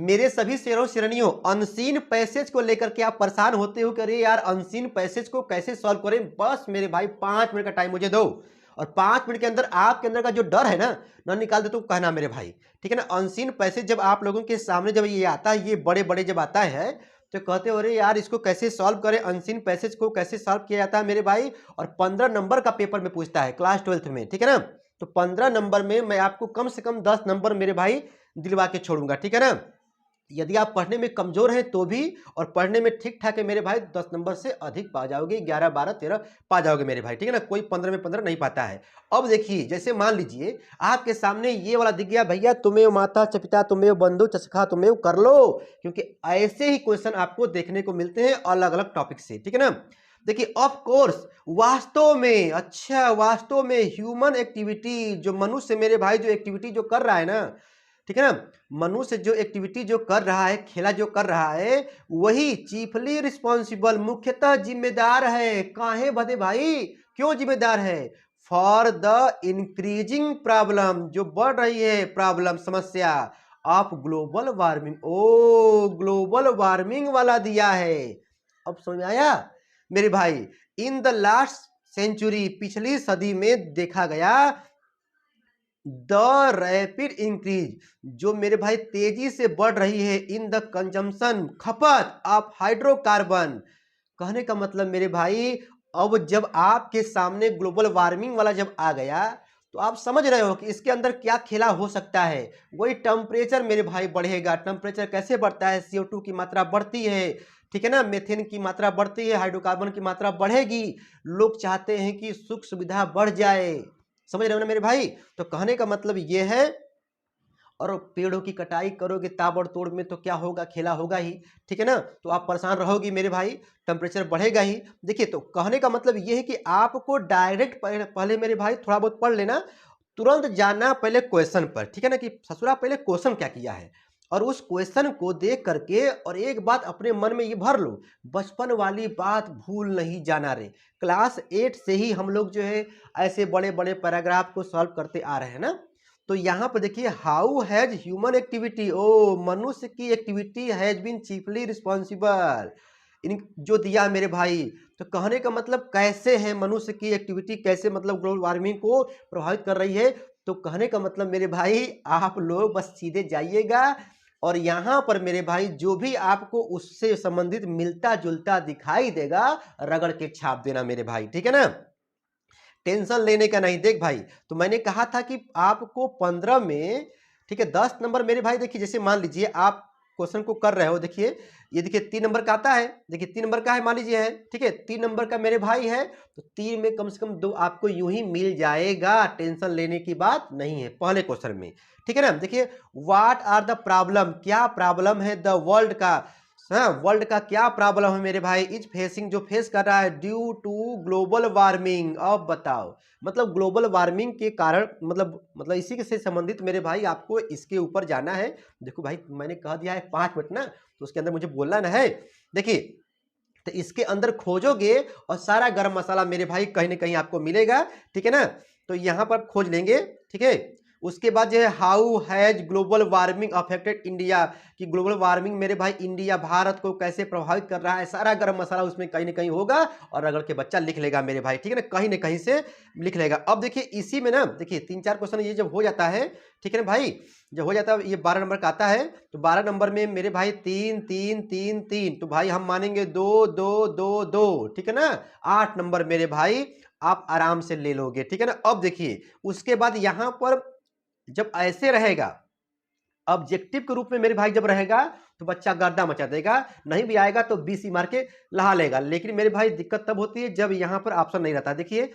मेरे सभी शेरों शेरनियों, अनसीन पैसेज को लेकर के आप परेशान होते हो कि अरे यार अनसीन पैसेज को कैसे सॉल्व करें, बस मेरे भाई 5 मिनट का टाइम मुझे दो और 5 मिनट के अंदर आपके अंदर का जो डर है ना निकाल दे तो कहना मेरे भाई, ठीक है ना। अनसीन पैसेज जब आप लोगों के सामने जब ये आता है, ये बड़े बड़े जब आता है तो कहते हो अरे यार इसको कैसे सॉल्व करें, अनसीन पैसेज को कैसे सॉल्व किया जाता है मेरे भाई। और 15 नंबर का पेपर में पूछता है क्लास 12th में, ठीक है ना। तो 15 नंबर में मैं आपको कम से कम 10 नंबर मेरे भाई दिलवा के छोड़ूंगा, ठीक है ना। यदि आप पढ़ने में कमजोर हैं तो भी, और पढ़ने में ठीक ठाक है मेरे भाई, 10 नंबर से अधिक पा जाओगे, 11 12 13 पा जाओगे मेरे भाई, ठीक है ना। कोई 15 में 15 नहीं पाता है। अब देखिए, जैसे मान लीजिए आपके सामने ये वाला दिख गया, भैया तुम्हें माता च पिता तुम्हें बंधु चसखा तुम्हें कर लो, क्योंकि ऐसे ही क्वेश्चन आपको देखने को मिलते हैं अलग अलग टॉपिक से, ठीक है ना। देखिए ऑफ कोर्स वास्तव में, अच्छा वास्तव में ह्यूमन एक्टिविटी, जो मनुष्य मेरे भाई जो एक्टिविटी जो कर रहा है ना, ठीक है ना, मनुष्य जो एक्टिविटी जो कर रहा है, खेला जो कर रहा है, वही चीफली रिस्पॉन्सिबल, मुख्यतः जिम्मेदार है। काहे बदे भाई, क्यों जिम्मेदार है? फॉर द इंक्रीजिंग प्रॉब्लम, जो बढ़ रही है प्रॉब्लम, समस्या ऑफ ग्लोबल वार्मिंग। ओ ग्लोबल वार्मिंग वाला दिया है, अब समझ में आया मेरे भाई। इन द लास्ट सेंचुरी, पिछली सदी में देखा गया, द रैपिड इंक्रीज, जो मेरे भाई तेजी से बढ़ रही है, इन द कंजम्पशन, खपत ऑफ हाइड्रोकार्बन। कहने का मतलब मेरे भाई, अब जब आपके सामने ग्लोबल वार्मिंग वाला जब आ गया तो आप समझ रहे हो कि इसके अंदर क्या खेला हो सकता है। वही टेम्परेचर मेरे भाई बढ़ेगा। टेम्परेचर कैसे बढ़ता है? CO2 की मात्रा बढ़ती है, ठीक है ना, मेथेन की मात्रा बढ़ती है, हाइड्रोकार्बन की मात्रा बढ़ेगी। लोग चाहते हैं कि सुख सुविधा बढ़ जाए, समझ रहे हो ना मेरे भाई। तो कहने का मतलब ये है, और पेड़ों की कटाई करोगे ताबड़तोड़ में तो क्या होगा, खेला होगा ही, ठीक है ना। तो आप परेशान रहोगे मेरे भाई, टेम्परेचर बढ़ेगा ही। देखिए, तो कहने का मतलब ये है कि आपको डायरेक्ट पहले मेरे भाई थोड़ा बहुत पढ़ लेना, तुरंत जानना पहले क्वेश्चन पर, ठीक है ना, कि ससुरा पहले क्वेश्चन क्या किया है, और उस क्वेश्चन को देख करके और एक बात अपने मन में ये भर लो, बचपन वाली बात भूल नहीं जाना रे। क्लास 8 से ही हम लोग जो है ऐसे बड़े बड़े पैराग्राफ को सॉल्व करते आ रहे हैं ना। तो यहाँ पर देखिए, हाउ हैज ह्यूमन एक्टिविटी, ओ मनुष्य की activity has been chiefly responsible, इन जो दिया मेरे भाई। तो कहने का मतलब कैसे है मनुष्य की एक्टिविटी, कैसे मतलब ग्लोबल वार्मिंग को प्रभावित कर रही है। तो कहने का मतलब मेरे भाई, आप लोग बस सीधे जाइएगा और यहाँ पर मेरे भाई जो भी आपको उससे संबंधित मिलता जुलता दिखाई देगा, रगड़ के छाप देना मेरे भाई, ठीक है ना। टेंशन लेने का नहीं। देख भाई, तो मैंने कहा था कि आपको 15 में, ठीक है, 10 नंबर मेरे भाई। देखिए, जैसे मान लीजिए आप क्वेश्चन को कर रहे हो, देखिए ये देखिए 3 नंबर का आता है, देखिए 3 नंबर का है मान लीजिए, है ठीक है, 3 नंबर का मेरे भाई है, तो 3 में कम से कम 2 आपको यूं ही मिल जाएगा, टेंशन लेने की बात नहीं है पहले क्वेश्चन में, ठीक है ना। देखिए, व्हाट आर द प्रॉब्लम, क्या प्रॉब्लम है द वर्ल्ड का, हाँ वर्ल्ड का क्या प्रॉब्लम है मेरे भाई, इज फेसिंग, जो फेस कर रहा है, ड्यू टू ग्लोबल वार्मिंग। अब बताओ, मतलब ग्लोबल वार्मिंग के कारण, मतलब इसी के से संबंधित मेरे भाई आपको इसके ऊपर जाना है। देखो भाई, मैंने कह दिया है 5 मिनट ना, तो उसके अंदर मुझे बोलना ना है। देखिए, तो इसके अंदर खोजोगे और सारा गरम मसाला मेरे भाई कहीं ना कहीं आपको मिलेगा, ठीक है ना। तो यहाँ पर खोज लेंगे, ठीक है। उसके बाद जो है, how has global warming affected India, कि ग्लोबल वार्मिंग मेरे भाई इंडिया भारत को कैसे प्रभावित कर रहा है, सारा गरम मसाला उसमें कहीं ना कहीं होगा, और रगड़ के बच्चा लिख लेगा मेरे भाई, ठीक है ना, कहीं से लिख लेगा। अब देखिए, इसी में ना देखिए 3 4 क्वेश्चन ये जब हो जाता है, ठीक है ना भाई, जब हो जाता है ये 12 नंबर का आता है, तो 12 नंबर में मेरे भाई 3 3 3 3, तो भाई हम मानेंगे 2 2 2 2, ठीक है ना। 8 नंबर मेरे भाई आप आराम से ले लोगे, ठीक है ना। अब देखिए, उसके बाद यहां पर जब ऐसे रहेगा, ऑब्जेक्टिव के रूप में मेरे भाई जब रहेगा, तो बच्चा गर्दा मचा देगा, नहीं भी आएगा तो 20 ही मार के लहा लेगा। लेकिन मेरे भाई दिक्कत तब होती है जब यहां पर ऑप्शन नहीं रहता। देखिए,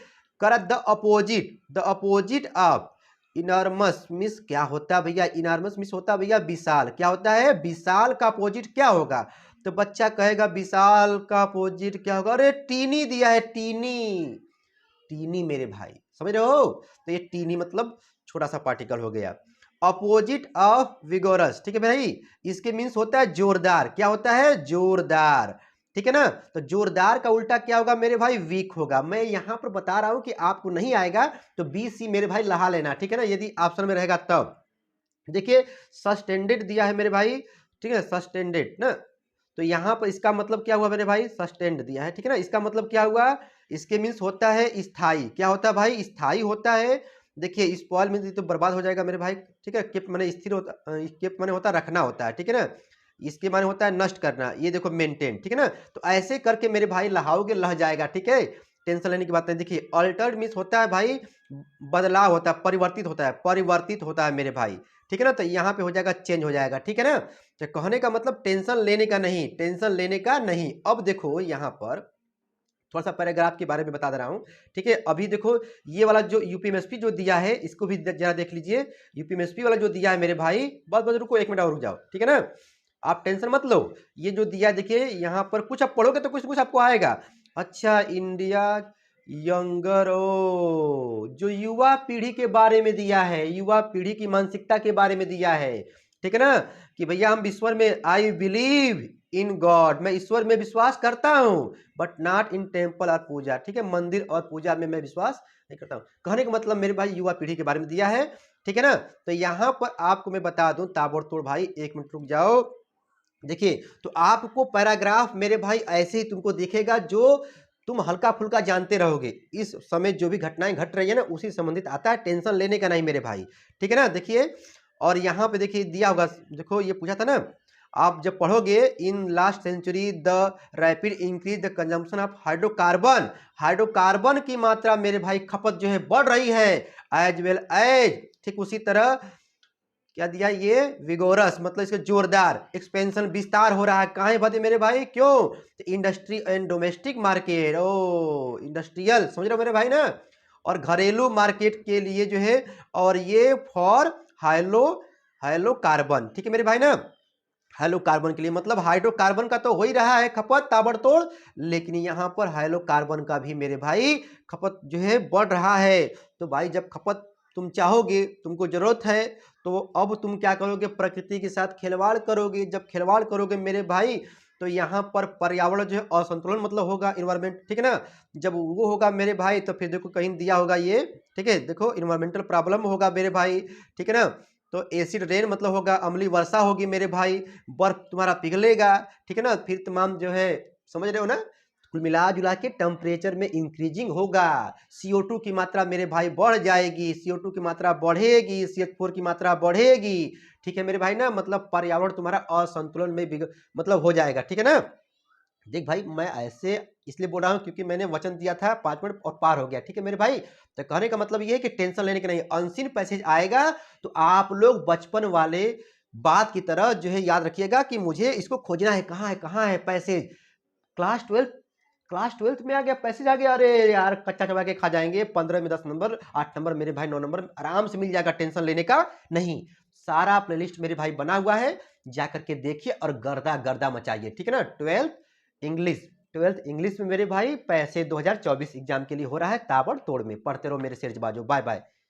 कर the opposite of enormous miss, क्या होता है भैया, इनॉर्मस मिस होता है भैया विशाल, क्या होता है, विशाल का अपोजिट क्या होगा। तो बच्चा कहेगा विशाल का अपोजिट क्या होगा, अरे टीनी दिया है, टीनी, टीनी मेरे भाई, समझ रहे हो। तो ये टीनी मतलब छोटा सा पार्टिकल हो गया। अपोजिट ऑफ विगोरस, ठीक है भाई, इसके मीन्स होता है जोरदार, क्या होता है, जोरदार, ठीक है ना। तो जोरदार का उल्टा क्या होगा मेरे भाई, वीक होगा। मैं यहां पर बता रहा हूं कि आपको नहीं आएगा तो BC मेरे भाई लहा लेना, ठीक है ना, यदि ऑप्शन में रहेगा तब। देखिए, सस्टेंडेड दिया है मेरे भाई, ठीक है, सस्टेंडेड ना। तो यहाँ पर इसका मतलब क्या हुआ मेरे भाई, सस्टेंड दिया है, ठीक है ना। इसका मतलब क्या हुआ, इसके मीन्स होता है स्थाई, क्या होता है भाई, स्थाई होता है। देखिए स्पॉइल मीन्स तो बर्बाद हो जाएगा मेरे भाई, ठीक है। किप माने स्थिर होता, किप माने होता है रखना होता है, ठीक है ना। इसके माने होता है नष्ट करना, ये देखो मेंटेन, ठीक है ना। तो ऐसे करके मेरे भाई लहाओगे लह जाएगा, ठीक है। टेंशन लेने की बात नहीं। देखिए अल्टर्ड मीन्स होता है भाई बदलाव होता है, परिवर्तित होता है, परिवर्तित होता है मेरे भाई, ठीक है ना। तो यहाँ पे हो जाएगा चेंज हो जाएगा, ठीक है ना। तो कहने का मतलब टेंशन लेने का नहीं, टेंशन लेने का नहीं। अब देखो यहाँ पर थोड़ा सा पैराग्राफ के बारे में बता दे रहा हूँ, ठीक है। अभी देखो ये वाला जो यूपीएमएसपी जो दिया है इसको भी जरा देख लीजिए। यूपीएमएसपी वाला जो दिया है मेरे भाई, बस बस रुको 1 मिनट और रुक जाओ, ठीक है ना। आप टेंशन मत लो। ये जो दिया देखिए यहाँ पर कुछ आप पढ़ोगे तो कुछ कुछ आपको आएगा। अच्छा इंडिया यंगर, ओ जो युवा पीढ़ी के बारे में दिया है, युवा पीढ़ी की मानसिकता के बारे में दिया है, ठीक है ना। कि भैया हम ईश्वर में, आई बिलीव इन गॉड, मैं ईश्वर में विश्वास करता हूं, बट नॉट इन टेम्पल और पूजा, ठीक है, मंदिर और पूजा में मैं विश्वास नहीं करता हूं। कहने का मतलब मेरे भाई युवा पीढ़ी के बारे में दिया है, ठीक है ना। तो यहां पर आपको मैं बता दूं ताबड़तोड़ भाई, 1 मिनट रुक जाओ। देखिए तो आपको पैराग्राफ मेरे भाई ऐसे ही तुमको दिखेगा जो तुम हल्का फुल्का जानते रहोगे। इस समय जो भी घटनाएं घट रही है ना उसी संबंधित आता है, टेंशन लेने का नहीं मेरे भाई, ठीक है ना। देखिए और यहाँ पे देखिए दिया होगा, देखो ये पूछा था ना, आप जब पढ़ोगे in last century the rapid increase the consumption of hydrocarbon, hydrocarbon की मात्रा मेरे भाई खपत जो है बढ़ रही है, एज वेल एज, ठीक उसी तरह क्या दिया ये विगोरस, मतलब इसका जोरदार एक्सपेंशन विस्तार हो रहा है। कहाँ बदे मेरे भाई, क्यों, इंडस्ट्री एंड डोमेस्टिक मार्केट, ओ इंडस्ट्रियल समझ रहे हो मेरे भाई ना, और घरेलू मार्केट के लिए जो है, और ये फॉर हाइलो हाइलोकार्बन, ठीक है मेरे भाई ना। हाइलोकार्बन के लिए मतलब हाइड्रोकार्बन का तो हो ही रहा है खपत ताबड़तोड़, लेकिन यहाँ पर हाइलोकार्बन का भी मेरे भाई खपत जो है बढ़ रहा है। तो भाई जब खपत तुम चाहोगे, तुमको जरूरत है, तो अब तुम क्या करोगे, प्रकृति के साथ खिलवाड़ करोगे। जब खिलवाड़ करोगे मेरे भाई तो यहाँ पर पर्यावरण जो है असंतुलन मतलब होगा, इन्वायरमेंट, ठीक है ना। जब वो होगा मेरे भाई तो फिर देखो कहीं दिया होगा ये, ठीक है, देखो इन्वायरमेंटल प्रॉब्लम होगा मेरे भाई, ठीक है ना। तो एसिड रेन मतलब होगा अम्लीय वर्षा होगी मेरे भाई, बर्फ तुम्हारा पिघलेगा, ठीक है ना। फिर तमाम जो है समझ रहे हो ना, कुल मिला जुला के टेम्परेचर में इंक्रीजिंग होगा, CO2 की मात्रा मेरे भाई बढ़ जाएगी, CO2 की मात्रा बढ़ेगी, CH4 की मात्रा बढ़ेगी, ठीक है मेरे भाई ना। मतलब पर्यावरण तुम्हारा असंतुलन में मतलब हो जाएगा, ठीक है ना। देख भाई मैं ऐसे इसलिए बोल रहा हूँ क्योंकि मैंने वचन दिया था 5 मिनट और पार हो गया, ठीक है मेरे भाई। तो कहने का मतलब ये है कि टेंशन लेने का नहीं, अनसीन पैसेज आएगा तो आप लोग बचपन वाले बात की तरह जो है याद रखिएगा कि मुझे इसको खोजना है, कहाँ है पैसेज। क्लास ट्वेल्थ में आ गया पैसेज, आ गया, अरे यार कच्चा चबा के खा जाएंगे, 15 में 10 नंबर, 8 नंबर मेरे भाई, 9 नंबर आराम से मिल जाएगा, टेंशन लेने का नहीं। सारा प्लेलिस्ट मेरे भाई बना हुआ है, जाकर के देखिए और गर्दा गर्दा मचाइए, ठीक है ना। इंग्लिश ट्वेल्थ इंग्लिश में मेरे भाई पैसे 2024 एग्जाम के लिए हो रहा है ताबड़तोड़ में, पढ़ते रहो मेरे शेरजबाजो, बाय बाय।